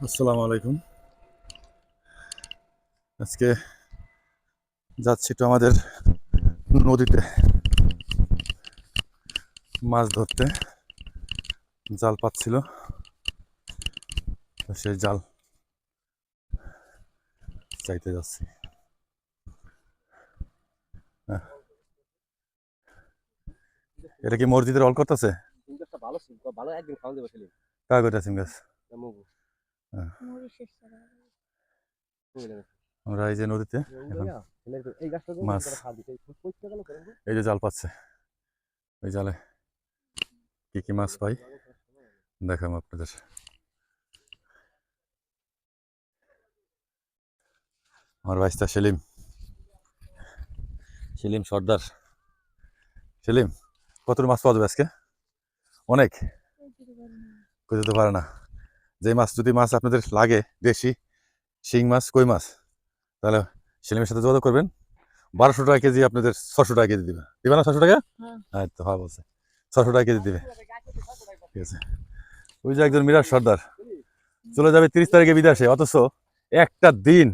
আসসালামু আলাইকুম। আজকে যাচ্ছি তো আমাদের নদীতে মাছ ধরতে। জাল পাচ্ছিল, তো সেই জাল চাইতে যাচ্ছি। এটা কি মসজিদের অল করতেছে? কার কইটা সিম গাছ? আমরা এই যে নদীতে এখন মাছ, এই যে জাল পাচ্ছে, ওই জালে কি কি মাছ পাই দেখাম আপনাদের। আমার ভাইস্তা সেলিম, সেলিম সর্দার। সেলিম, কত মাছ পাওয়া যাবে আজকে? অনেক, কইতে তো পারে না। যে মাছ যদি মাছ আপনাদের লাগে, দেশি শিং মাছ, কই মাছ, তাহলে সেলিমের সাথে যোগাযোগ করবেন। 1200 টাকা কেজি, আপনাদের 600 টাকা কেজি দিবে। দিবে না 600 টাকা? হ্যাঁ তো হ্যাঁ বলছে 600 টাকা কেজি দিবে। ঠিক আছে। ওই যে একজন মিরাজ সর্দার চলে যাবে 30 তারিখে বিদেশে, অথচ একটা দিন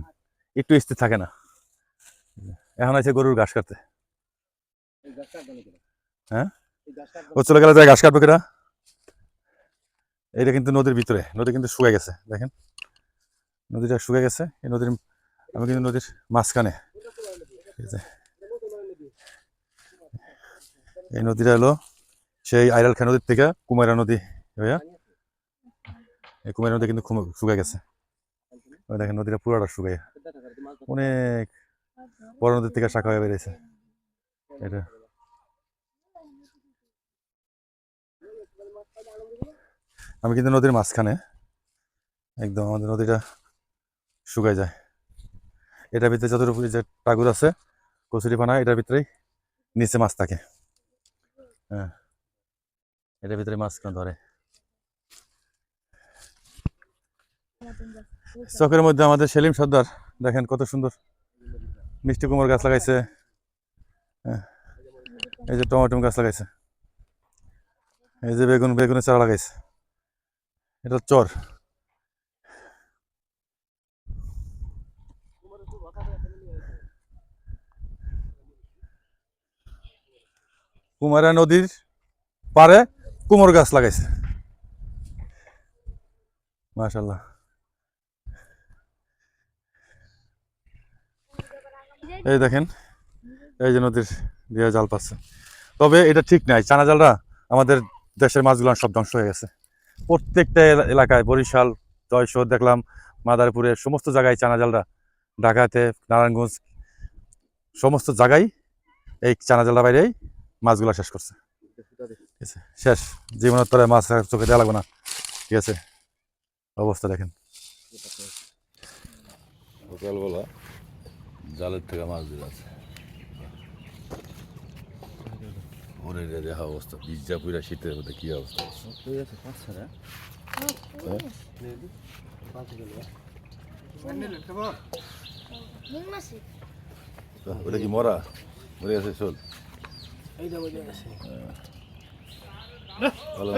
একটু স্থির থাকে না। এখন আছে গরুর ঘাস কাটতে। হ্যাঁ, ও চলে গেলে যায় ঘাস কাটবে কিনা। এটা কিন্তু নদীর ভিতরে, নদী কিন্তু শুকিয়ে গেছে, দেখেন নদীটা শুকিয়ে গেছে। এই নদীর, আমি কিন্তু নদীর মাঝখানে। ঠিক আছে, এই নদীটা হলো সেই আইরাল খা নদীর থেকে কুমারা নদী হইয়া, এই কুমারা নদী কিন্তু শুকিয়ে গেছে। ওই দেখেন নদীটা পুরোটা শুকিয়ে অনেক বড় নদীর থেকে শাখা হয়ে বেরিয়েছে। এটা আমি কিন্তু নদীর মাঝখানে, একদম আমাদের নদীটা শুকায় যায়। এটার ভিতরে যতটুকু যে টাগুর আছে, কচুরি পানা, এটার ভিতরেই নিচে মাছ থাকে। হ্যাঁ, এটার ভিতরে মাছ ধরে। চকের মধ্যে আমাদের সেলিম সর্দার দেখেন কত সুন্দর মিষ্টি কুমড় গাছ লাগাইছে। হ্যাঁ, এই যে টমেটো গাছ লাগাইছে, এই যে বেগুনের চারা লাগাইছে। এটা চর। কুমারা নদীর পারে কুমড় গাছ লাগাইছে, মাশাআল্লাহ। এই দেখেন, এই যে নদীর দিয়ে জাল পাচ্ছে। তবে এটা ঠিক নাই, চানা জালরা আমাদের দেশের মাছগুলো সব ধ্বংস হয়ে গেছে। প্রত্যেকটা এলাকায়, বরিশাল, জয়সর দেখলাম, মাদারীপুরের সমস্ত জায়গায় চানা জালরা, ঢাকাতে, নারায়ণগঞ্জ, সমস্ত জায়গায় এই চানা জালরা বাইরেই মাছগুলো শেষ করছে। ঠিক আছে, শেষ। জীবনের তরে মাছ চোখে দেওয়া লাগবে না। ঠিক আছে, অবস্থা দেখেন। সকালবেলা জালের থেকে মাছ ধরে আছে, ওরে দেখা অবস্থা, পিজ্জা পুরা শীতের মধ্যে কি অবস্থা। ওটা কি মরা মরে গেছে শোল? ভালো